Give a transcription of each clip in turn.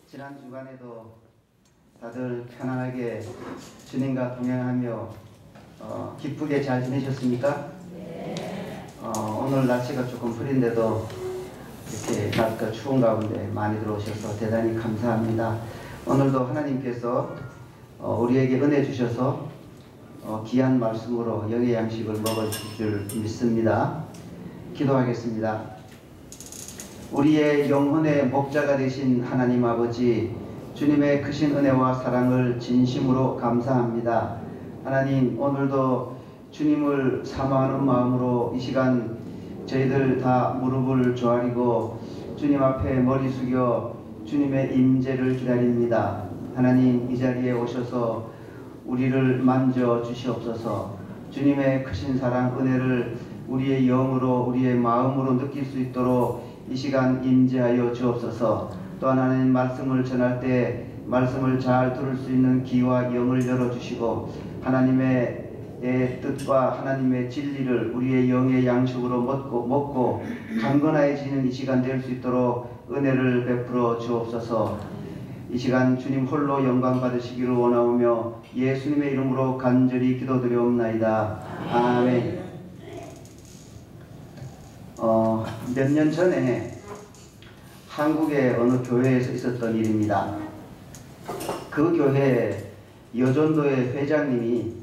지난 주간에도 다들 편안하게 주님과 동행하며 기쁘게 잘 지내셨습니까? 오늘 날씨가 조금 흐린데도 이렇게 낮과 추운 가운데 많이 들어오셔서 대단히 감사합니다. 오늘도 하나님께서 우리에게 은혜 주셔서 귀한 말씀으로 영의 양식을 먹어주실 줄 믿습니다. 기도하겠습니다. 우리의 영혼의 목자가 되신 하나님 아버지, 주님의 크신 은혜와 사랑을 진심으로 감사합니다. 하나님, 오늘도 주님을 사모하는 마음으로 이 시간 저희들 다 무릎을 조아리고 주님 앞에 머리 숙여 주님의 임재를 기다립니다. 하나님, 이 자리에 오셔서 우리를 만져 주시옵소서. 주님의 크신 사랑, 은혜를 우리의 영으로, 우리의 마음으로 느낄 수 있도록 이 시간 임재하여 주옵소서. 또 하나님, 말씀을 전할 때 말씀을 잘 들을 수 있는 귀와 영을 열어주시고 하나님의 뜻과 하나님의 진리를 우리의 영의 양식으로 먹고 강건해지는 이 시간 될 수 있도록 은혜를 베풀어 주옵소서. 이 시간 주님 홀로 영광 받으시기를 원하오며 예수님의 이름으로 간절히 기도드리옵나이다. 아멘. 몇 년 전에 한국의 어느 교회에서 있었던 일입니다. 그 교회 여전도의 회장님이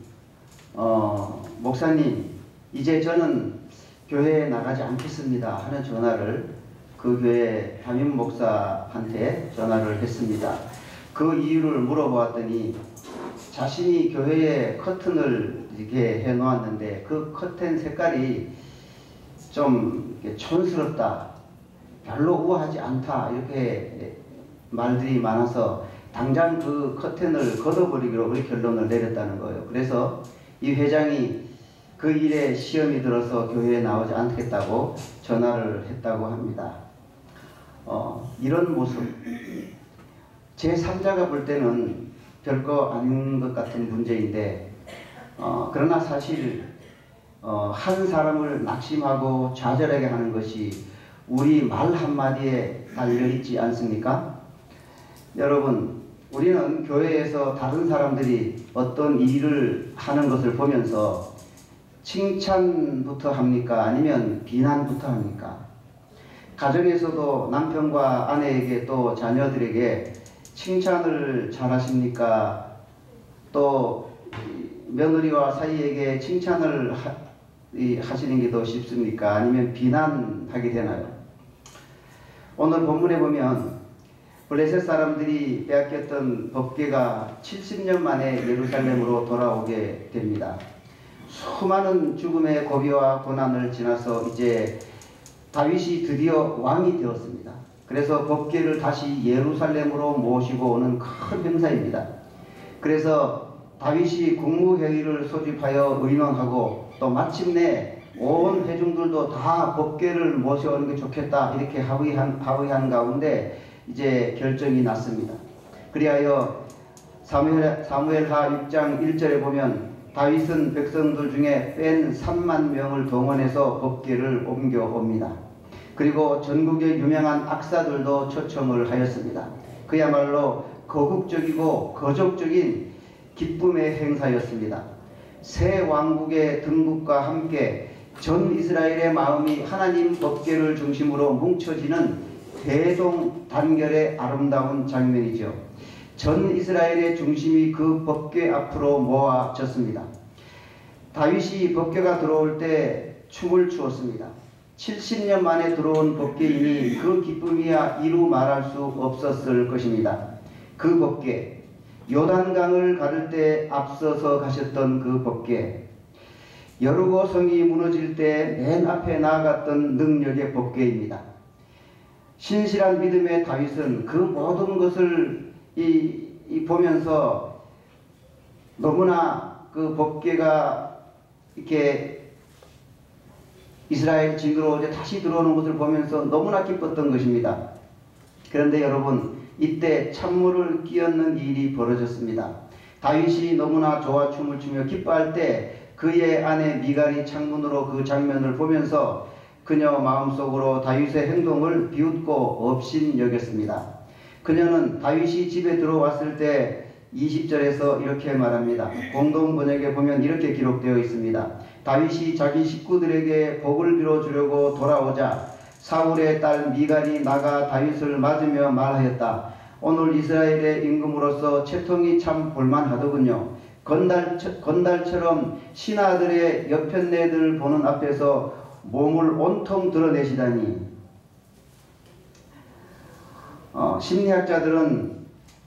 목사님, 이제 저는 교회에 나가지 않겠습니다 하는 전화를 그 교회 담임 목사한테 전화를 했습니다. 그 이유를 물어보았더니 자신이 교회에 커튼을 이렇게 해 놓았는데 그 커튼 색깔이 좀 촌스럽다, 별로 우아하지 않다, 이렇게 말들이 많아서 당장 그 커튼을 걷어버리기로 그렇게 결론을 내렸다는 거예요. 그래서 이 회장이 그 일에 시험이 들어서 교회에 나오지 않겠다고 전화를 했다고 합니다. 이런 모습, 제3자가 볼 때는 별거 아닌 것 같은 문제인데 그러나 사실 한 사람을 낙심하고 좌절하게 하는 것이 우리 말 한마디에 달려있지 않습니까? 여러분, 우리는 교회에서 다른 사람들이 어떤 일을 하는 것을 보면서 칭찬부터 합니까? 아니면 비난부터 합니까? 가정에서도 남편과 아내에게 또 자녀들에게 칭찬을 잘하십니까? 또 며느리와 사이에게 칭찬을 하시는 게 더 쉽습니까? 아니면 비난하게 되나요? 오늘 본문에 보면 블레셋 사람들이 빼앗겼던 법궤가 70년 만에 예루살렘으로 돌아오게 됩니다. 수많은 죽음의 고비와 고난을 지나서 이제 다윗이 드디어 왕이 되었습니다. 그래서 법궤를 다시 예루살렘으로 모시고 오는 큰 행사입니다. 그래서 다윗이 국무회의를 소집하여 의논하고 또 마침내 온 회중들도 다 법궤를 모셔오는 게 좋겠다 이렇게 합의한 가운데 이제 결정이 났습니다. 그리하여 사무엘하 6장 1절에 보면 다윗은 백성들 중에 뺀 3만 명을 동원해서 법궤를 옮겨옵니다. 그리고 전국의 유명한 악사들도 초청을 하였습니다. 그야말로 거국적이고 거족적인 기쁨의 행사였습니다. 새 왕국의 등극과 함께 전 이스라엘의 마음이 하나님 법궤를 중심으로 뭉쳐지는 대동단결의 아름다운 장면이죠. 전 이스라엘의 중심이 그 법궤 앞으로 모아졌습니다. 다윗이 법궤가 들어올 때 춤을 추었습니다. 70년 만에 들어온 법궤이니 그 기쁨이야 이루 말할 수 없었을 것입니다. 그 법궤, 요단강을 가를 때 앞서서 가셨던 그 법궤, 여리고 성이 무너질 때 맨 앞에 나아갔던 능력의 법궤입니다. 신실한 믿음의 다윗은 그 모든 것을 보면서 너무나 그 법궤가 이렇게 이스라엘 진으로 이제 다시 들어오는 것을 보면서 너무나 기뻤던 것입니다. 그런데 여러분, 이때 찬물을 끼얹는 일이 벌어졌습니다. 다윗이 너무나 좋아 춤을 추며 기뻐할 때 그의 아내 미갈이 창문으로 그 장면을 보면서 그녀 마음속으로 다윗의 행동을 비웃고 업신여겼습니다. 그녀는 다윗이 집에 들어왔을 때 20절에서 이렇게 말합니다. 공동 번역에 보면 이렇게 기록되어 있습니다. 다윗이 자기 식구들에게 복을 빌어주려고 돌아오자 사울의 딸 미갈이 나가 다윗을 맞으며 말하였다. 오늘 이스라엘의 임금으로서 채통이 참 볼만하더군요. 건달처럼 신하들의 여편네들 보는 앞에서 몸을 온통 드러내시다니. 심리학자들은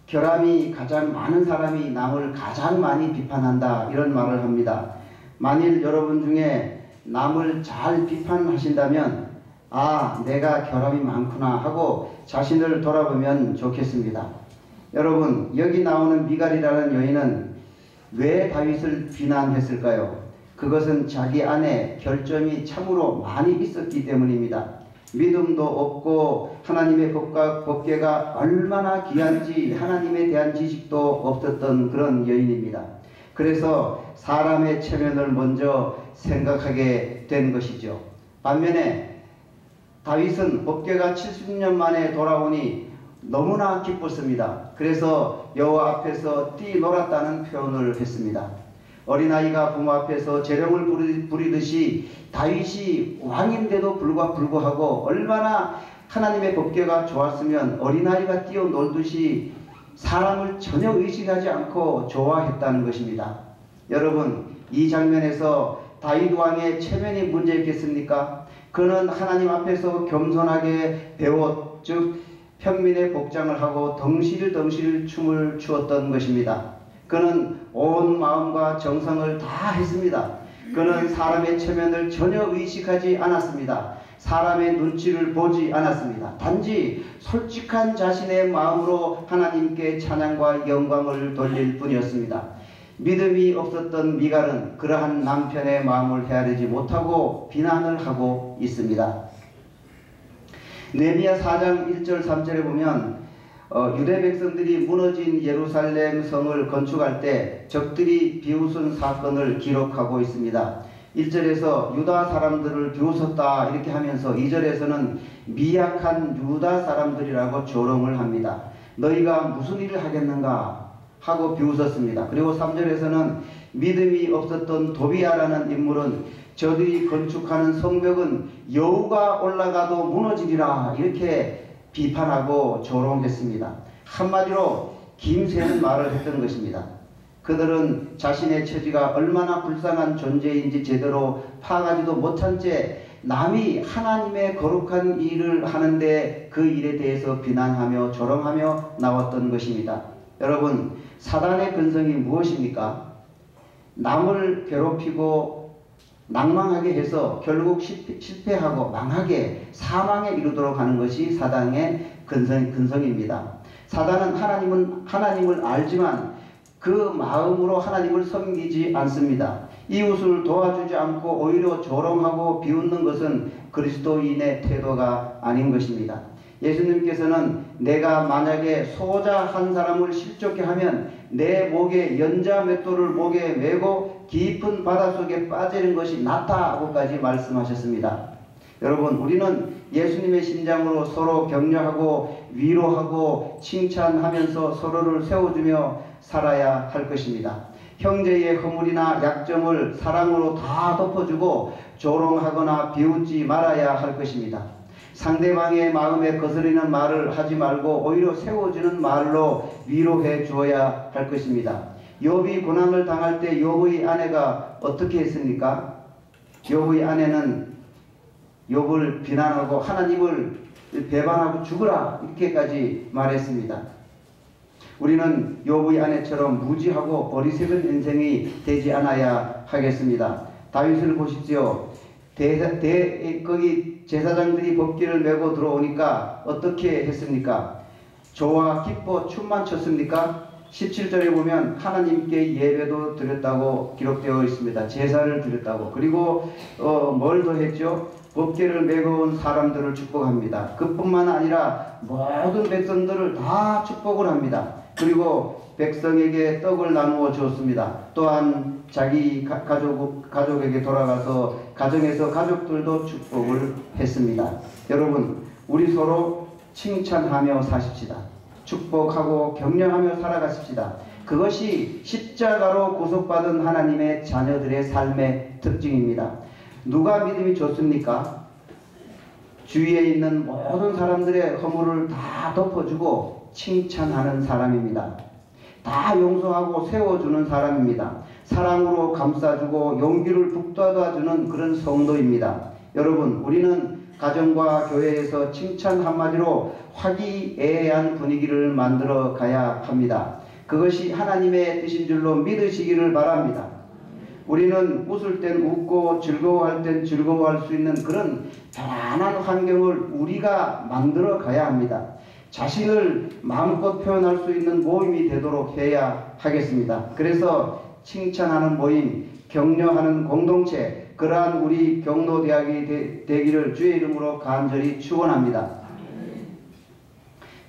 결함이 가장 많은 사람이 남을 가장 많이 비판한다 이런 말을 합니다. 만일 여러분 중에 남을 잘 비판하신다면 아, 내가 결함이 많구나 하고 자신을 돌아보면 좋겠습니다. 여러분, 여기 나오는 미갈이라는 여인은 왜 다윗을 비난했을까요? 그것은 자기 안에 결점이 참으로 많이 있었기 때문입니다. 믿음도 없고 하나님의 법궤가 얼마나 귀한지 하나님에 대한 지식도 없었던 그런 여인입니다. 그래서 사람의 체면을 먼저 생각하게 된 것이죠. 반면에 다윗은 법궤가 70년 만에 돌아오니 너무나 기뻤습니다. 그래서 여호와 앞에서 뛰놀았다는 표현을 했습니다. 어린아이가 부모 앞에서 재령을 부리듯이 다윗이 왕인데도 불구하고 얼마나 하나님의 법궤가 좋았으면 어린아이가 뛰어놀듯이 사람을 전혀 의식하지 않고 좋아했다는 것입니다. 여러분, 이 장면에서 다윗 왕의 체면이 문제였겠습니까? 그는 하나님 앞에서 겸손하게 배웠, 즉 평민의 복장을 하고 덩실덩실 춤을 추었던 것입니다. 그는 온 마음과 정성을 다 했습니다. 그는 사람의 체면을 전혀 의식하지 않았습니다. 사람의 눈치를 보지 않았습니다. 단지 솔직한 자신의 마음으로 하나님께 찬양과 영광을 돌릴 뿐이었습니다. 믿음이 없었던 미갈은 그러한 남편의 마음을 헤아리지 못하고 비난을 하고 있습니다. 느헤미야 4장 1절 3절에 보면 유대 백성들이 무너진 예루살렘 성을 건축할 때 적들이 비웃은 사건을 기록하고 있습니다. 1절에서 유다 사람들을 비웃었다 이렇게 하면서 2절에서는 미약한 유다 사람들이라고 조롱을 합니다. 너희가 무슨 일을 하겠는가 하고 비웃었습니다. 그리고 3절에서는 믿음이 없었던 도비아라는 인물은 저들이 건축하는 성벽은 여우가 올라가도 무너지리라 이렇게 비판하고 조롱했습니다. 한마디로 김새는 말을 했던 것입니다. 그들은 자신의 처지가 얼마나 불쌍한 존재인지 제대로 파악하지도 못한 채 남이 하나님의 거룩한 일을 하는데 그 일에 대해서 비난하며 조롱하며 나왔던 것입니다. 여러분, 사단의 근성이 무엇입니까? 남을 괴롭히고 낭망하게 해서 결국 실패하고 망하게 사망에 이르도록 하는 것이 사단의 근성입니다. 사단은 하나님을 알지만 그 마음으로 하나님을 섬기지 않습니다. 이웃을 도와주지 않고 오히려 조롱하고 비웃는 것은 그리스도인의 태도가 아닌 것입니다. 예수님께서는 내가 만약에 소자 한 사람을 실족케 하면 내 목에 연자 맷돌을 목에 메고 깊은 바닷속에 빠지는 것이 낫다고까지 말씀하셨습니다. 여러분, 우리는 예수님의 심장으로 서로 격려하고 위로하고 칭찬하면서 서로를 세워주며 살아야 할 것입니다. 형제의 허물이나 약점을 사랑으로 다 덮어주고 조롱하거나 비웃지 말아야 할 것입니다. 상대방의 마음에 거스르는 말을 하지 말고 오히려 세워주는 말로 위로해 주어야 할 것입니다. 욥이 고난을 당할 때 욥의 아내가 어떻게 했습니까? 욥의 아내는 욥을 비난하고 하나님을 배반하고 죽으라 이렇게까지 말했습니다. 우리는 욥의 아내처럼 무지하고 어리석은 인생이 되지 않아야 하겠습니다. 다윗을 보십시오. 거기 제사장들이 법궤를 메고 들어오니까 어떻게 했습니까? 좋아 기뻐 춤만 췄습니까? 17절에 보면 하나님께 예배도 드렸다고 기록되어 있습니다. 제사를 드렸다고. 그리고 뭘 더 했죠? 법궤를 메고 온 사람들을 축복합니다. 그뿐만 아니라 모든 백성들을 다 축복을 합니다. 그리고 백성에게 떡을 나누어 주었습니다. 또한 자기 가족에게 돌아가서 가정에서 가족들도 축복을 했습니다. 여러분, 우리 서로 칭찬하며 사십시다. 축복하고 격려하며 살아가십시다. 그것이 십자가로 구속받은 하나님의 자녀들의 삶의 특징입니다. 누가 믿음이 좋습니까? 주위에 있는 모든 사람들의 허물을 다 덮어주고 칭찬하는 사람입니다. 다 용서하고 세워주는 사람입니다. 사랑으로 감싸주고 용기를 북돋아주는 그런 성도입니다. 여러분, 우리는 가정과 교회에서 칭찬 한마디로 화기애애한 분위기를 만들어 가야 합니다. 그것이 하나님의 뜻인 줄로 믿으시기를 바랍니다. 우리는 웃을 땐 웃고 즐거워할 땐 즐거워할 수 있는 그런 편안한 환경을 우리가 만들어 가야 합니다. 자신을 마음껏 표현할 수 있는 모임이 되도록 해야 하겠습니다. 그래서 칭찬하는 모임, 격려하는 공동체, 그러한 우리 경로대학이 되기를 주의 이름으로 간절히 축원합니다.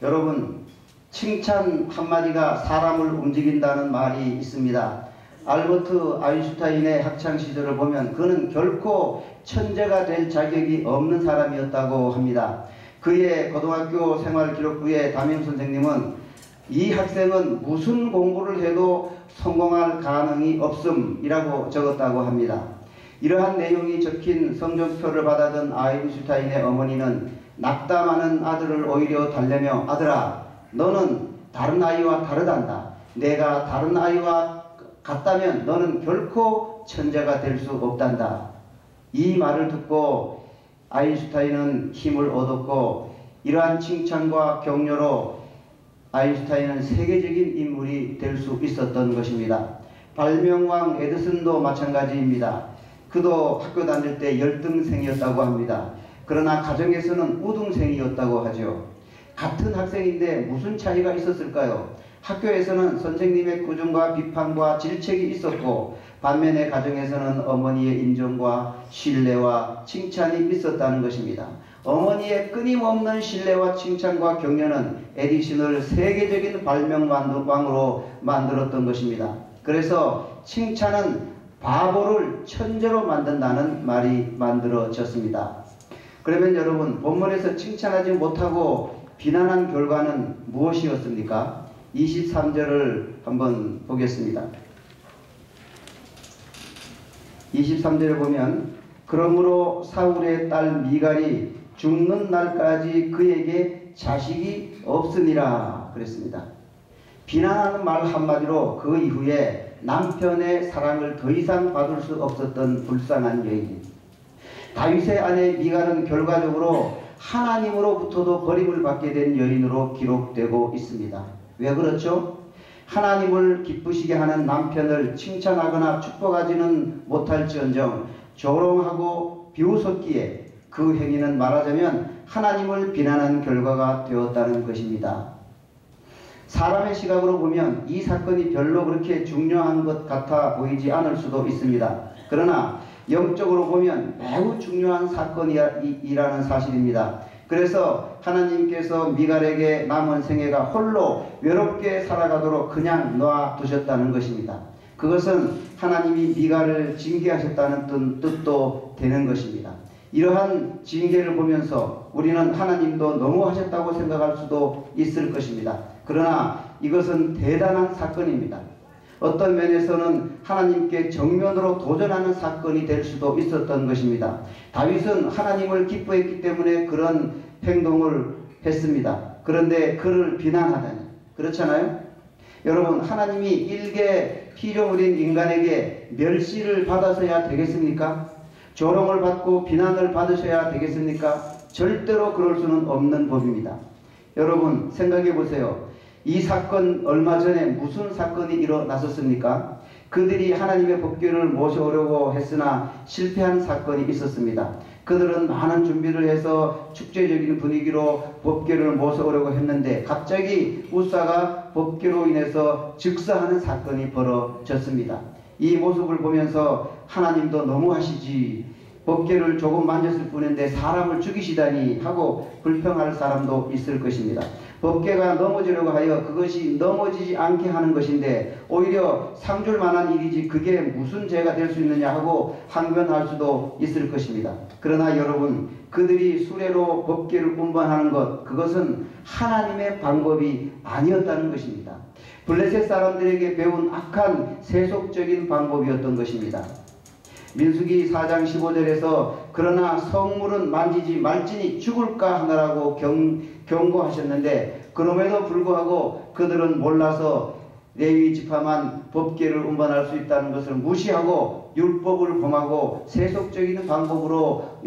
여러분, 칭찬 한마디가 사람을 움직인다는 말이 있습니다. 알버트 아인슈타인의 학창시절을 보면 그는 결코 천재가 될 자격이 없는 사람이었다고 합니다. 그의 고등학교 생활기록부의 담임선생님은 이 학생은 무슨 공부를 해도 성공할 가능이 없음이라고 적었다고 합니다. 이러한 내용이 적힌 성적표를 받아든 아인슈타인의 어머니는 낙담하는 아들을 오히려 달래며 아들아, 너는 다른 아이와 다르단다. 내가 다른 아이와 같다면 너는 결코 천재가 될 수 없단다. 이 말을 듣고 아인슈타인은 힘을 얻었고 이러한 칭찬과 격려로 아인슈타인은 세계적인 인물이 될 수 있었던 것입니다. 발명왕 에디슨도 마찬가지입니다. 그도 학교 다닐 때 열등생이었다고 합니다. 그러나 가정에서는 우등생이었다고 하죠. 같은 학생인데 무슨 차이가 있었을까요? 학교에서는 선생님의 꾸중과 비판과 질책이 있었고 반면에 가정에서는 어머니의 인정과 신뢰와 칭찬이 있었다는 것입니다. 어머니의 끊임없는 신뢰와 칭찬과 격려는 에디슨을 세계적인 발명왕으로 만들었던 것입니다. 그래서 칭찬은 바보를 천재로 만든다는 말이 만들어졌습니다. 그러면 여러분, 본문에서 칭찬하지 못하고 비난한 결과는 무엇이었습니까? 23절을 한번 보겠습니다. 23절에 보면 그러므로 사울의 딸 미갈이 죽는 날까지 그에게 자식이 없으니라 그랬습니다. 비난하는 말 한마디로 그 이후에 남편의 사랑을 더 이상 받을 수 없었던 불쌍한 여인. 다윗의 아내 미갈은 결과적으로 하나님으로부터도 버림을 받게 된 여인으로 기록되고 있습니다. 왜 그렇죠? 하나님을 기쁘시게 하는 남편을 칭찬하거나 축복하지는 못할지언정 조롱하고 비웃었기에 그 행위는 말하자면 하나님을 비난한 결과가 되었다는 것입니다. 사람의 시각으로 보면 이 사건이 별로 그렇게 중요한 것 같아 보이지 않을 수도 있습니다. 그러나 영적으로 보면 매우 중요한 사건이라는 사실입니다. 그래서 하나님께서 미갈에게 남은 생애가 홀로 외롭게 살아가도록 그냥 놔두셨다는 것입니다. 그것은 하나님이 미갈을 징계하셨다는 뜻도 되는 것입니다. 이러한 징계를 보면서 우리는 하나님도 너무하셨다고 생각할 수도 있을 것입니다. 그러나 이것은 대단한 사건입니다. 어떤 면에서는 하나님께 정면으로 도전하는 사건이 될 수도 있었던 것입니다. 다윗은 하나님을 기뻐했기 때문에 그런 행동을 했습니다. 그런데 그를 비난하다니, 그렇잖아요? 여러분, 하나님이 일개 피조물인 인간에게 멸시를 받아서야 되겠습니까? 조롱을 받고 비난을 받으셔야 되겠습니까? 절대로 그럴 수는 없는 법입니다. 여러분, 생각해 보세요. 이 사건 얼마 전에 무슨 사건이 일어났었습니까? 그들이 하나님의 법궤를 모셔오려고 했으나 실패한 사건이 있었습니다. 그들은 많은 준비를 해서 축제적인 분위기로 법궤를 모셔오려고 했는데 갑자기 우사가 법궤로 인해서 즉사하는 사건이 벌어졌습니다. 이 모습을 보면서 하나님도 너무하시지, 법궤를 조금 만졌을 뿐인데 사람을 죽이시다니 하고 불평할 사람도 있을 것입니다. 법궤가 넘어지려고 하여 그것이 넘어지지 않게 하는 것인데 오히려 상줄 만한 일이지 그게 무슨 죄가 될 수 있느냐 하고 항변할 수도 있을 것입니다. 그러나 여러분, 그들이 수레로 법궤를 운반하는 것, 그것은 하나님의 방법이 아니었다는 것입니다. 블레셋 사람들에게 배운 악한 세속적인 방법이었던 것입니다. 민수기 4장 15절에서 그러나 성물은 만지지 말지니 죽을까 하느라고 경고하셨는데 그럼에도 불구하고 그들은 몰라서 레위 지파만 법궤를 운반할 수 있다는 것을 무시하고 율법을 범하고 세속적인 방법으로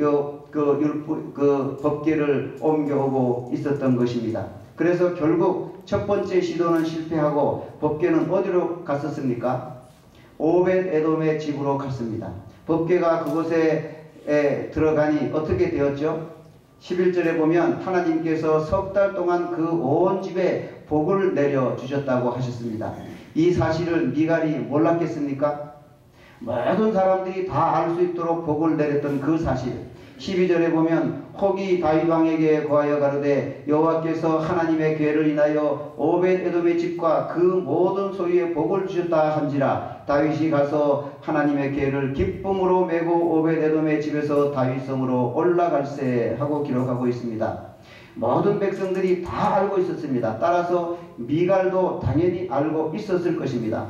그 법궤를 옮겨오고 있었던 것입니다. 그래서 결국 첫 번째 시도는 실패하고 법궤는 어디로 갔었습니까? 오벳 에돔의 집으로 갔습니다. 법궤가 그곳에 들어가니 어떻게 되었죠? 11절에 보면 하나님께서 석 달 동안 그 온 집에 복을 내려주셨다고 하셨습니다. 이 사실을 미갈이 몰랐겠습니까? 모든 사람들이 다 알 수 있도록 복을 내렸던 그 사실. 12절에 보면 혹이 다윗 왕에게 고하여 가로되 여호와께서 하나님의 괴를 인하여 오벳 에돔의 집과 그 모든 소유에 복을 주셨다 한지라 다윗이 가서 하나님의 괴를 기쁨으로 메고 오벳 에돔의 집에서 다윗성으로 올라갈세 하고 기록하고 있습니다. 모든 백성들이 다 알고 있었습니다. 따라서 미갈도 당연히 알고 있었을 것입니다.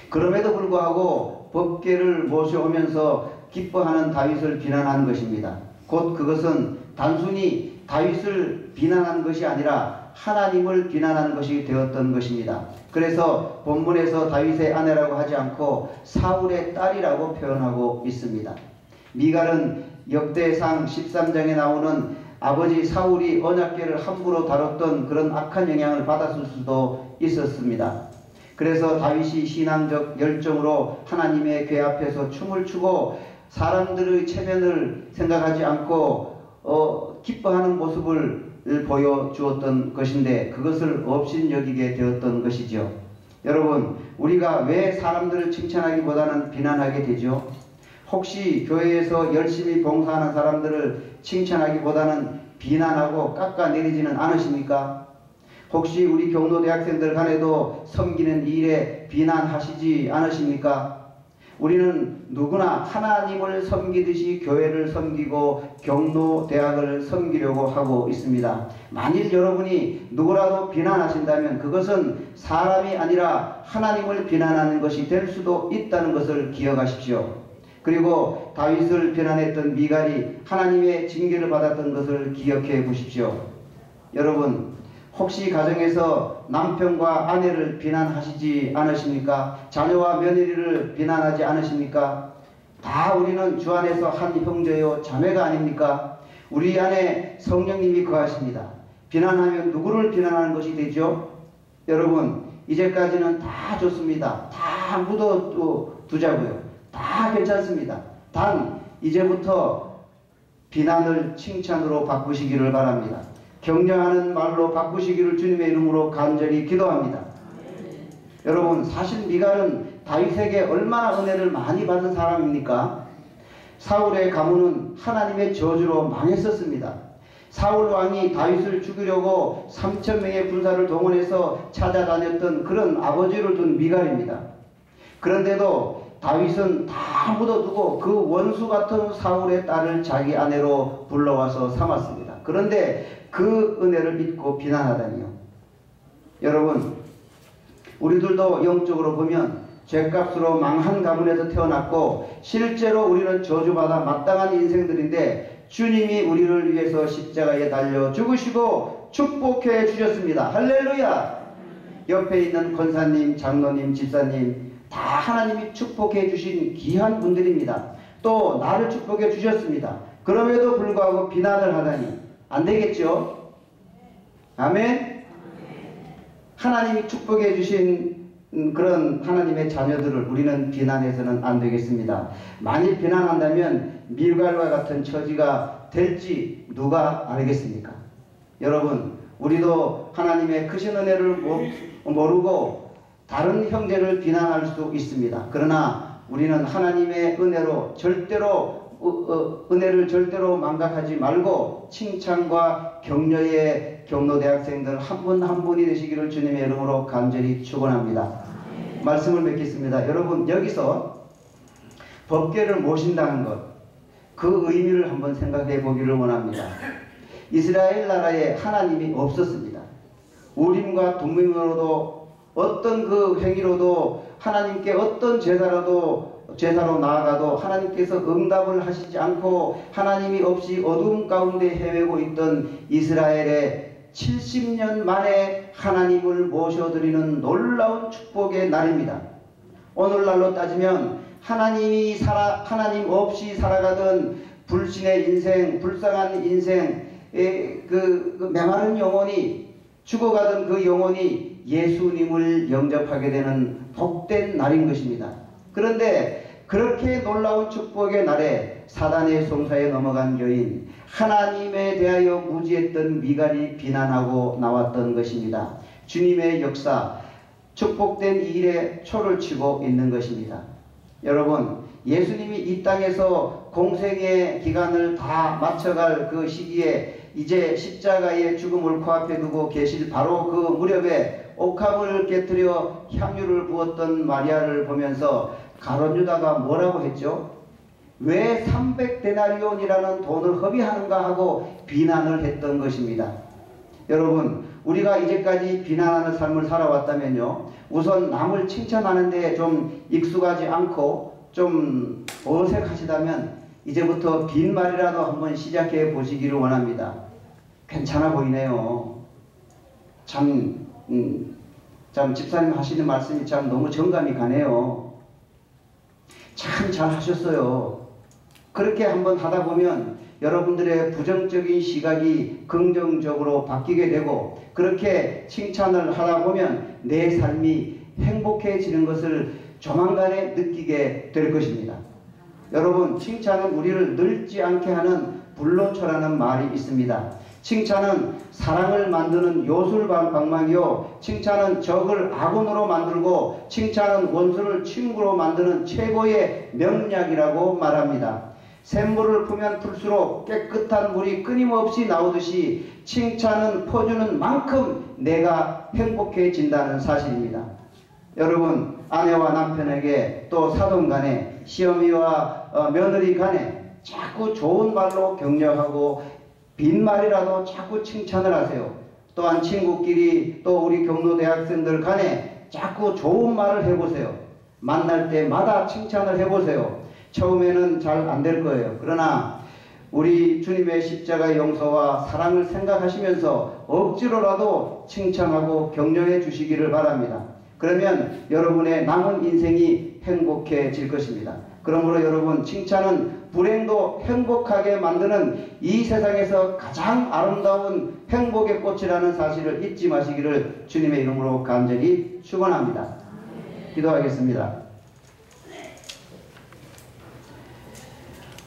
그럼에도 불구하고 법궤를 모셔오면서 기뻐하는 다윗을 비난한 것입니다. 곧 그것은 단순히 다윗을 비난한 것이 아니라 하나님을 비난한 것이 되었던 것입니다. 그래서 본문에서 다윗의 아내라고 하지 않고 사울의 딸이라고 표현하고 있습니다. 미갈은 역대상 13장에 나오는 아버지 사울이 언약궤를 함부로 다뤘던 그런 악한 영향을 받았을 수도 있었습니다. 그래서 다윗이 신앙적 열정으로 하나님의 궤 앞에서 춤을 추고 사람들의 체면을 생각하지 않고 기뻐하는 모습을 보여주었던 것인데 그것을 업신여기게 되었던 것이죠. 여러분, 우리가 왜 사람들을 칭찬하기보다는 비난하게 되죠? 혹시 교회에서 열심히 봉사하는 사람들을 칭찬하기보다는 비난하고 깎아내리지는 않으십니까? 혹시 우리 경로대학생들 간에도 섬기는 일에 비난하시지 않으십니까? 우리는 누구나 하나님을 섬기듯이 교회를 섬기고 경로대학을 섬기려고 하고 있습니다. 만일 여러분이 누구라도 비난하신다면 그것은 사람이 아니라 하나님을 비난하는 것이 될 수도 있다는 것을 기억하십시오. 그리고 다윗을 비난했던 미갈이 하나님의 징계를 받았던 것을 기억해 보십시오. 여러분, 혹시 가정에서 남편과 아내를 비난하시지 않으십니까? 자녀와 며느리를 비난하지 않으십니까? 다 우리는 주 안에서 한 형제요 자매가 아닙니까? 우리 안에 성령님이 거하십니다. 비난하면 누구를 비난하는 것이 되죠? 여러분, 이제까지는 다 좋습니다. 다 묻어두자고요. 다 괜찮습니다. 단 이제부터 비난을 칭찬으로 바꾸시기를 바랍니다. 격려하는 말로 바꾸시기를 주님의 이름으로 간절히 기도합니다. 여러분, 사실 미갈은 다윗에게 얼마나 은혜를 많이 받은 사람입니까? 사울의 가문은 하나님의 저주로 망했었습니다. 사울 왕이 다윗을 죽이려고 3,000명의 군사를 동원해서 찾아다녔던 그런 아버지를 둔 미갈입니다. 그런데도 다윗은 다 묻어두고 그 원수 같은 사울의 딸을 자기 아내로 불러와서 삼았습니다. 그런데 그 은혜를 믿고 비난하다니요. 여러분, 우리들도 영적으로 보면 죄값으로 망한 가문에서 태어났고 실제로 우리는 저주받아 마땅한 인생들인데 주님이 우리를 위해서 십자가에 달려 죽으시고 축복해 주셨습니다. 할렐루야! 옆에 있는 권사님, 장로님, 집사님 다 하나님이 축복해 주신 귀한 분들입니다. 또 나를 축복해 주셨습니다. 그럼에도 불구하고 비난을 하다니 안 되겠죠? 아멘? 하나님이 축복해 주신 그런 하나님의 자녀들을 우리는 비난해서는 안 되겠습니다. 만일 비난한다면 밀갈과 같은 처지가 될지 누가 알겠습니까? 여러분, 우리도 하나님의 크신 은혜를 모르고 다른 형제를 비난할 수 있습니다. 그러나 우리는 하나님의 은혜로 은혜를 절대로 망각하지 말고 칭찬과 격려의 경로대학생들 한 분 한 분이 되시기를 주님의 이름으로 간절히 축원합니다. 말씀을 맺겠습니다. 여러분, 여기서 법궤를 모신다는 것, 그 의미를 한번 생각해 보기를 원합니다. 이스라엘 나라에 하나님이 없었습니다. 우림과 둠밈으로도 어떤 그 행위로도 하나님께 어떤 제사로 나아가도 하나님께서 응답을 하시지 않고 하나님이 없이 어둠 가운데 헤매고 있던 이스라엘의 70년 만에 하나님을 모셔드리는 놀라운 축복의 날입니다. 오늘날로 따지면 하나님 없이 살아가던 불신의 인생, 불쌍한 인생의 그 메마른 영혼이 죽어가던 그 영혼이 예수님을 영접하게 되는 복된 날인 것입니다. 그런데 그렇게 놀라운 축복의 날에 사단의 송사에 넘어간 여인, 하나님에 대하여 무지했던 미갈이 비난하고 나왔던 것입니다. 주님의 역사, 축복된 이 일에 초를 치고 있는 것입니다. 여러분, 예수님이 이 땅에서 공생의 기간을 다 마쳐갈 그 시기에 이제 십자가의 죽음을 코앞에 두고 계실 바로 그 무렵에 옥합을 깨뜨려 향유를 부었던 마리아를 보면서 가룟 유다가 뭐라고 했죠? 왜 300데나리온이라는 돈을 허비하는가 하고 비난을 했던 것입니다. 여러분, 우리가 이제까지 비난하는 삶을 살아왔다면요, 우선 남을 칭찬하는데 좀 익숙하지 않고 좀 어색하시다면 이제부터 빈말이라도 한번 시작해 보시기를 원합니다. 괜찮아 보이네요. 참 집사님 하시는 말씀이 참 너무 정감이 가네요. 참 잘 하셨어요. 그렇게 한번 하다 보면 여러분들의 부정적인 시각이 긍정적으로 바뀌게 되고, 그렇게 칭찬을 하다 보면 내 삶이 행복해지는 것을 조만간에 느끼게 될 것입니다. 여러분, 칭찬은 우리를 늙지 않게 하는 불로초라는 말이 있습니다. 칭찬은 사랑을 만드는 요술방망이요, 칭찬은 적을 아군으로 만들고 칭찬은 원수를 친구로 만드는 최고의 명약이라고 말합니다. 샘물을 풀면 풀수록 깨끗한 물이 끊임없이 나오듯이 칭찬은 퍼주는 만큼 내가 행복해진다는 사실입니다. 여러분, 아내와 남편에게 또 사돈 간에 시어미와 며느리 간에 자꾸 좋은 말로 격려하고 빈말이라도 자꾸 칭찬을 하세요. 또한 친구끼리 또 우리 경로 대학생들 간에 자꾸 좋은 말을 해보세요. 만날 때마다 칭찬을 해보세요. 처음에는 잘 안 될 거예요. 그러나 우리 주님의 십자가의 용서와 사랑을 생각하시면서 억지로라도 칭찬하고 격려해 주시기를 바랍니다. 그러면 여러분의 남은 인생이 행복해질 것입니다. 그러므로 여러분, 칭찬은 불행도 행복하게 만드는 이 세상에서 가장 아름다운 행복의 꽃이라는 사실을 잊지 마시기를 주님의 이름으로 간절히 축원합니다. 기도하겠습니다.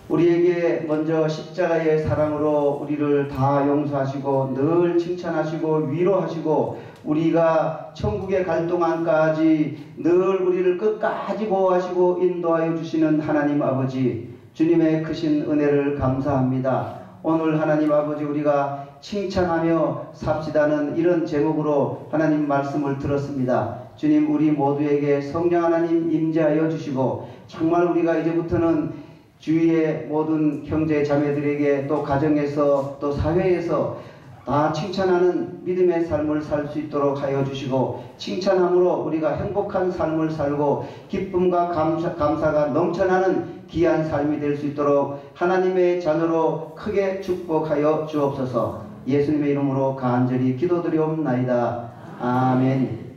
우리에게 먼저 십자가의 사랑으로 우리를 다 용서하시고 늘 칭찬하시고 위로하시고 우리가 천국에 갈 동안까지 늘 우리를 끝까지 보호하시고 인도하여 주시는 하나님 아버지, 주님의 크신 은혜를 감사합니다. 오늘 하나님 아버지, 우리가 칭찬하며 삽시다는 이런 제목으로 하나님 말씀을 들었습니다. 주님, 우리 모두에게 성령 하나님 임재하여 주시고 정말 우리가 이제부터는 주위의 모든 형제 자매들에게 또 가정에서 또 사회에서 다 칭찬하는 믿음의 삶을 살 수 있도록 하여 주시고, 칭찬함으로 우리가 행복한 삶을 살고 기쁨과 감사가 넘쳐나는 귀한 삶이 될 수 있도록 하나님의 자녀로 크게 축복하여 주옵소서. 예수님의 이름으로 간절히 기도드리옵나이다. 아멘.